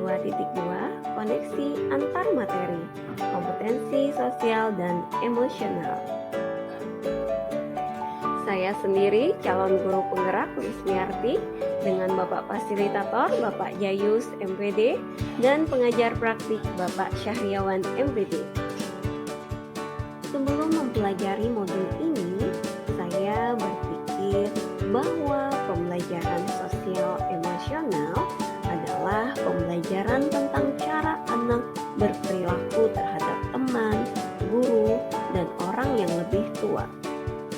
2.2 Koneksi antar materi, kompetensi sosial dan emosional. Saya sendiri calon guru penggerak Wismiarti dengan Bapak Fasilitator Bapak Jayus MPD dan pengajar praktik Bapak Syahriawan MPD. Sebelum mempelajari modul ini, saya berpikir bahwa pembelajaran sosial emosional adalah pembelajaran tentang cara anak berperilaku terhadap teman, guru, dan orang yang lebih tua.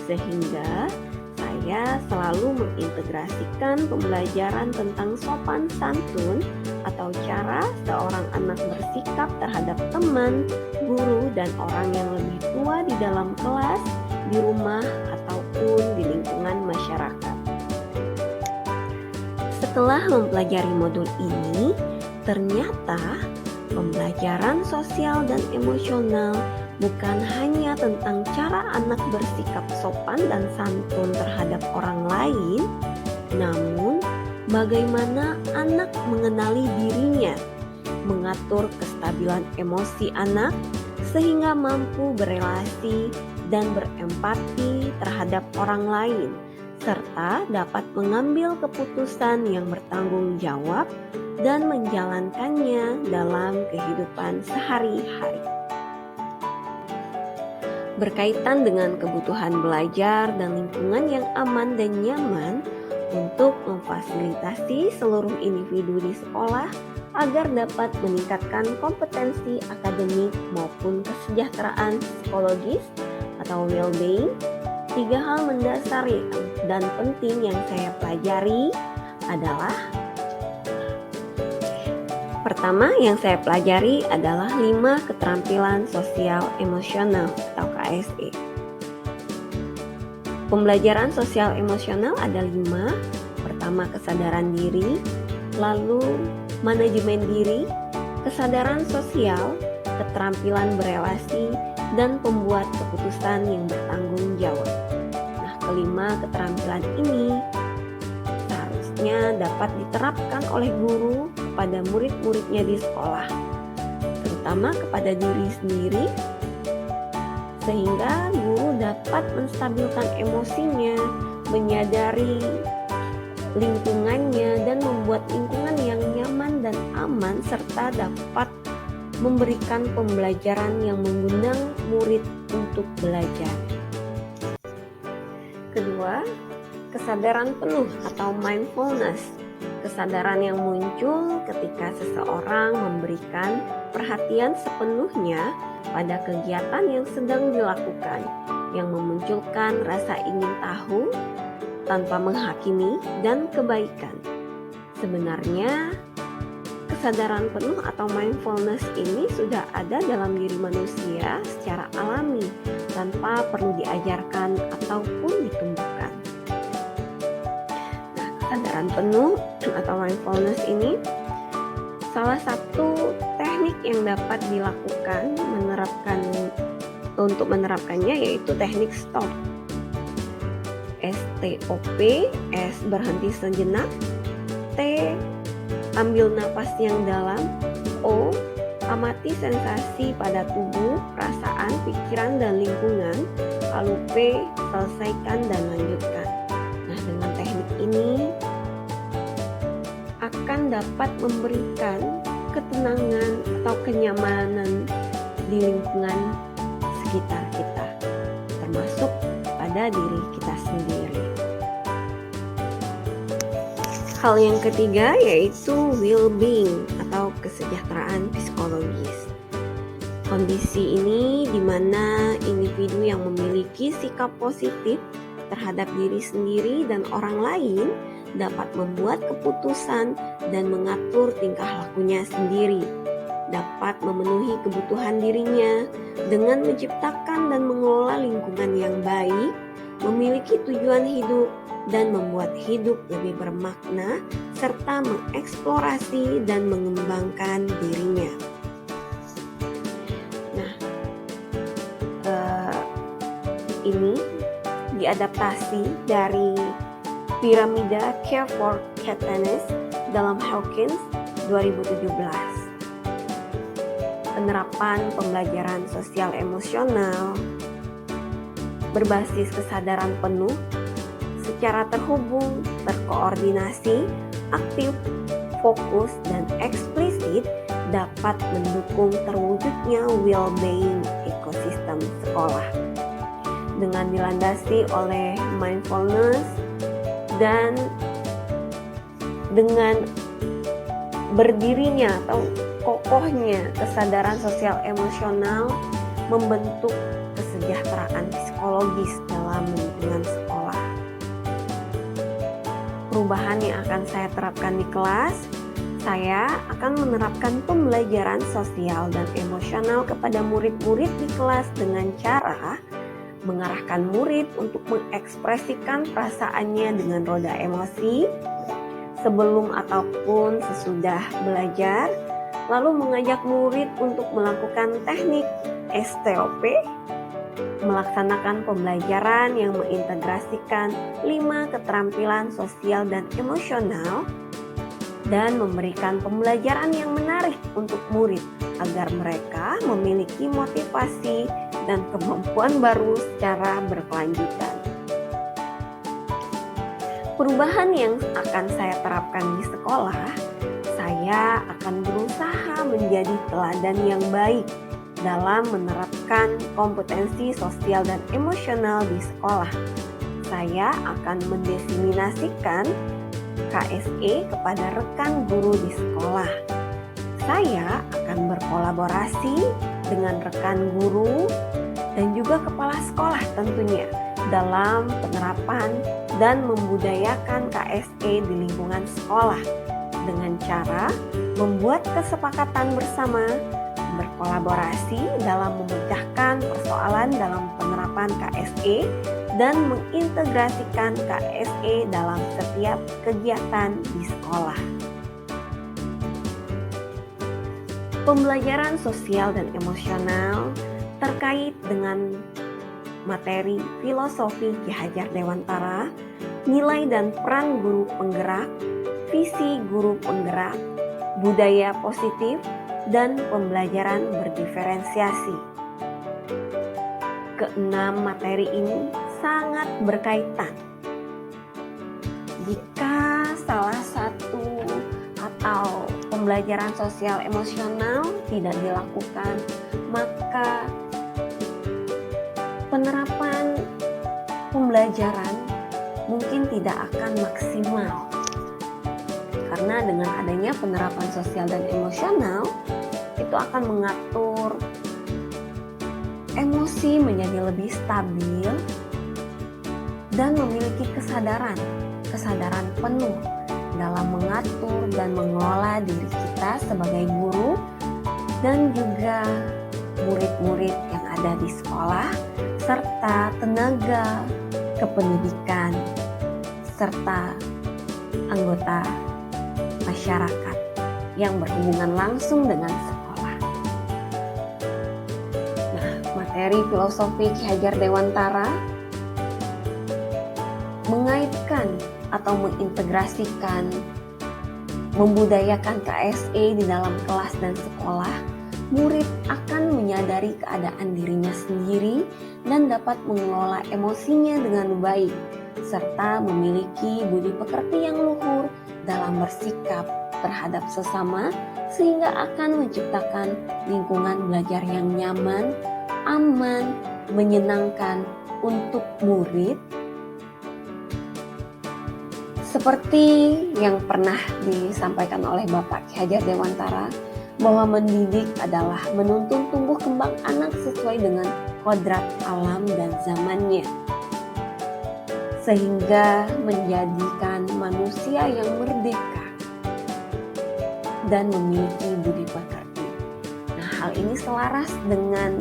Sehingga saya selalu mengintegrasikan pembelajaran tentang sopan santun atau cara seorang anak bersikap terhadap teman, guru, dan orang yang lebih tua di dalam kelas, di rumah, ataupun di lingkungan masyarakat. Setelah mempelajari modul ini, ternyata pembelajaran sosial dan emosional bukan hanya tentang cara anak bersikap sopan dan santun terhadap orang lain, namun bagaimana anak mengenali dirinya, mengatur kestabilan emosi anak sehingga mampu berelasi dan berempati terhadap orang lain, serta dapat mengambil keputusan yang bertanggung jawab dan menjalankannya dalam kehidupan sehari-hari. Berkaitan dengan kebutuhan belajar dan lingkungan yang aman dan nyaman untuk memfasilitasi seluruh individu di sekolah agar dapat meningkatkan kompetensi akademik maupun kesejahteraan psikologis atau well-being, 3 hal mendasar dan penting yang saya pelajari adalah: pertama yang saya pelajari adalah 5 keterampilan sosial emosional atau KSE. Pembelajaran sosial emosional ada 5. Pertama, kesadaran diri, lalu manajemen diri, kesadaran sosial, keterampilan berelasi, dan pembuat keputusan yang bertanggung jawab. Nah, kelima keterampilan ini seharusnya dapat diterapkan oleh guru kepada murid-muridnya di sekolah, terutama kepada diri sendiri, sehingga guru dapat menstabilkan emosinya, menyadari lingkungannya, dan membuat lingkungan yang nyaman dan aman, serta dapat memberikan pembelajaran yang mengundang murid untuk belajar. Kedua, kesadaran penuh atau mindfulness. Kesadaran yang muncul ketika seseorang memberikan perhatian sepenuhnya pada kegiatan yang sedang dilakukan, yang memunculkan rasa ingin tahu tanpa menghakimi dan kebaikan. Sebenarnya, kesadaran penuh atau mindfulness ini sudah ada dalam diri manusia secara alami tanpa perlu diajarkan ataupun ditumbuhkan. Nah, kesadaran penuh atau mindfulness ini salah satu teknik yang dapat dilakukan untuk menerapkannya yaitu teknik stop. STOP, S berhenti sejenak, T ambil napas yang dalam, O amati sensasi pada tubuh, perasaan, pikiran, dan lingkungan, lalu P selesaikan dan lanjutkan. Nah, dengan teknik ini akan dapat memberikan ketenangan atau kenyamanan di lingkungan sekitar kita, termasuk pada diri kita sendiri. Hal yang ketiga yaitu well-being atau kesejahteraan psikologis. Kondisi ini di mana individu yang memiliki sikap positif terhadap diri sendiri dan orang lain dapat membuat keputusan dan mengatur tingkah lakunya sendiri, dapat memenuhi kebutuhan dirinya dengan menciptakan dan mengelola lingkungan yang baik, memiliki tujuan hidup, dan membuat hidup lebih bermakna, serta mengeksplorasi dan mengembangkan dirinya. Nah, ini diadaptasi dari piramida Care for Katniss dalam Hawkins 2017. Penerapan pembelajaran sosial emosional berbasis kesadaran penuh, secara terhubung, terkoordinasi, aktif, fokus, dan eksplisit dapat mendukung terwujudnya well-being ekosistem sekolah dengan dilandasi oleh mindfulness dan dengan berdirinya atau kokohnya kesadaran sosial emosional membentuk kesejahteraan psikologis dalam lingkungan sekolah. Perubahan yang akan saya terapkan di kelas, saya akan menerapkan pembelajaran sosial dan emosional kepada murid-murid di kelas dengan cara mengarahkan murid untuk mengekspresikan perasaannya dengan roda emosi sebelum ataupun sesudah belajar, lalu mengajak murid untuk melakukan teknik STOP, melaksanakan pembelajaran yang mengintegrasikan 5 keterampilan sosial dan emosional, dan memberikan pembelajaran yang menarik untuk murid agar mereka memiliki motivasi dan kemampuan baru secara berkelanjutan. Perubahan yang akan saya terapkan di sekolah, saya akan berusaha menjadi teladan yang baik dalam menerapkan kompetensi sosial dan emosional di sekolah. Saya akan mendiseminasikan KSE kepada rekan guru di sekolah. Saya akan berkolaborasi dengan rekan guru dan juga kepala sekolah tentunya dalam penerapan dan membudayakan KSE di lingkungan sekolah dengan cara membuat kesepakatan bersama, berkolaborasi dalam memecahkan persoalan dalam penerapan KSE dan mengintegrasikan KSE dalam setiap kegiatan di sekolah. Pembelajaran sosial dan emosional terkait dengan materi filosofi Ki Hajar Dewantara, nilai dan peran guru penggerak, visi guru penggerak, budaya positif, dan pembelajaran berdiferensiasi. Keenam materi ini sangat berkaitan. Jika salah satu atau pembelajaran sosial emosional tidak dilakukan, maka penerapan pembelajaran mungkin tidak akan maksimal. Karena dengan adanya penerapan sosial dan emosional, itu akan mengatur emosi menjadi lebih stabil dan memiliki kesadaran penuh dalam mengatur dan mengelola diri kita sebagai guru dan juga murid-murid yang ada di sekolah, serta tenaga kependidikan, serta anggota masyarakat yang berhubungan langsung dengan sekolah. Nah, materi filosofi Ki Hajar Dewantara mengaitkan atau mengintegrasikan, membudayakan KSE di dalam kelas dan sekolah. Murid akan menyadari keadaan dirinya sendiri dan dapat mengelola emosinya dengan baik, serta memiliki budi pekerti yang luhur dalam bersikap terhadap sesama, sehingga akan menciptakan lingkungan belajar yang nyaman, aman, menyenangkan untuk murid. Seperti yang pernah disampaikan oleh Bapak Ki Hajar Dewantara, bahwa mendidik adalah menuntun tumbuh kembang anak sesuai dengan kodrat alam dan zamannya, sehingga menjadikan manusia yang merdeka dan memiliki budi pekerti. Nah, hal ini selaras dengan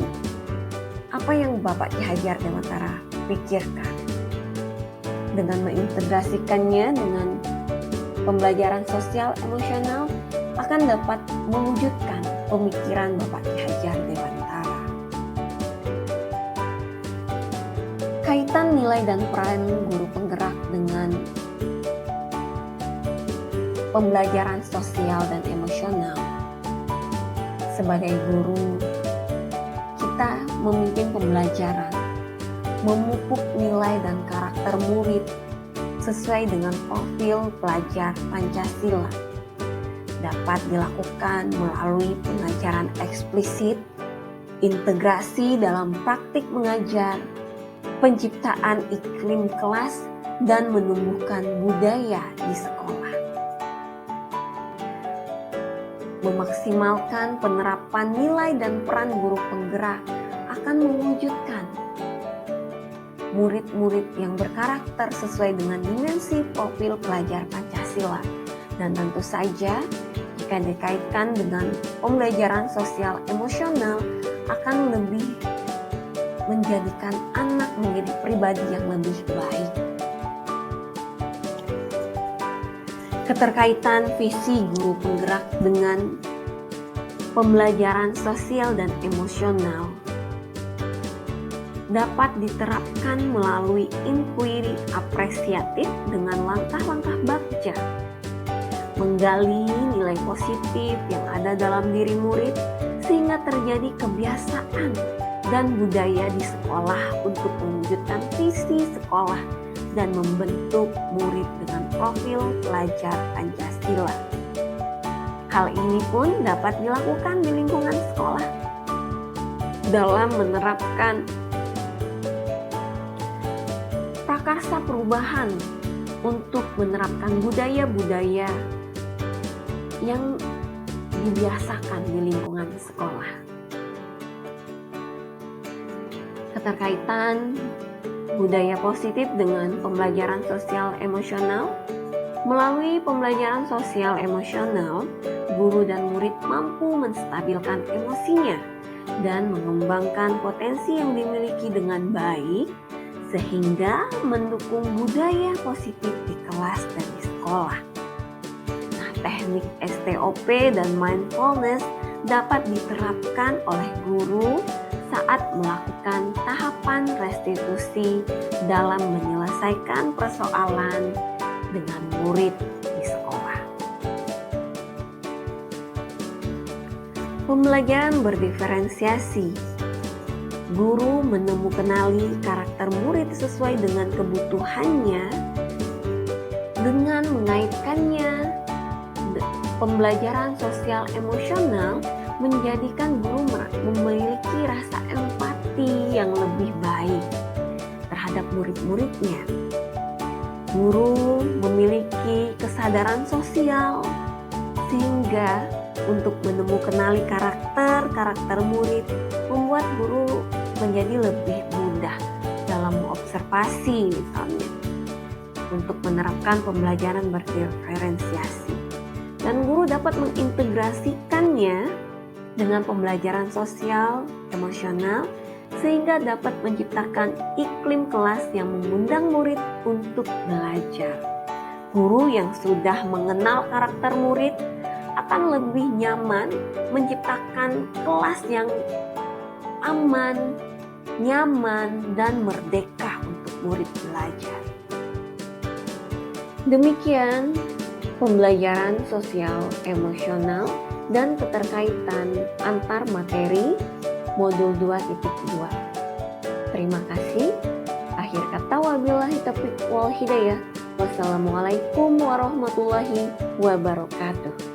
apa yang Bapak Ki Hajar Dewantara pikirkan. Dengan mengintegrasikannya dengan pembelajaran sosial emosional akan dapat mewujudkan pemikiran Bapak Ki Hajar Dewantara. Kaitan nilai dan peran guru penggerak dengan pembelajaran sosial dan emosional Sebagai guru, kita memimpin pembelajaran, memupuk nilai dan karakter murid sesuai dengan profil pelajar Pancasila. Dapat dilakukan melalui pengajaran eksplisit, integrasi dalam praktik mengajar, penciptaan iklim kelas, dan menumbuhkan budaya di sekolah. Memaksimalkan penerapan nilai dan peran guru penggerak akan mewujudkan murid-murid yang berkarakter sesuai dengan dimensi profil pelajar Pancasila. Dan tentu saja, jika dikaitkan dengan pembelajaran sosial emosional, akan lebih menjadikan anak menjadi pribadi yang lebih baik. Keterkaitan visi guru penggerak dengan pembelajaran sosial dan emosional dapat diterapkan melalui inquiry apresiatif dengan langkah-langkah bagja, menggali nilai positif yang ada dalam diri murid sehingga terjadi kebiasaan dan budaya di sekolah untuk mewujudkan visi sekolah dan membentuk murid dengan profil pelajar Pancasila. Hal ini pun dapat dilakukan di lingkungan sekolah dalam menerapkan prakarsa perubahan untuk menerapkan budaya-budaya yang dibiasakan di lingkungan sekolah. Keterkaitan budaya positif dengan pembelajaran sosial emosional. Melalui pembelajaran sosial emosional, guru dan murid mampu menstabilkan emosinya dan mengembangkan potensi yang dimiliki dengan baik sehingga mendukung budaya positif di kelas dan di sekolah. Nah, teknik STOP dan mindfulness dapat diterapkan oleh guru saat melakukan tahapan restitusi dalam menyelesaikan persoalan dengan murid di sekolah. Pembelajaran berdiferensiasi. Guru menemukanali karakter murid sesuai dengan kebutuhannya dengan mengaitkannya pembelajaran sosial emosional menjadikan guru memiliki rasa empati yang lebih baik terhadap murid-muridnya. Guru memiliki kesadaran sosial sehingga untuk menemukanali karakter murid membuat guru menjadi lebih mudah dalam mengobservasi misalnya untuk menerapkan pembelajaran berdiferensiasi. Dan guru dapat mengintegrasikannya dengan pembelajaran sosial, emosional, sehingga dapat menciptakan iklim kelas yang mengundang murid untuk belajar. Guru yang sudah mengenal karakter murid akan lebih nyaman menciptakan kelas yang aman, nyaman, dan merdeka untuk murid belajar. Demikian pembelajaran sosial emosional dan keterkaitan antar materi modul 2.2. Terima kasih. Akhir kata wabillahi taufiq wal hidayah. Wassalamualaikum warahmatullahi wabarakatuh.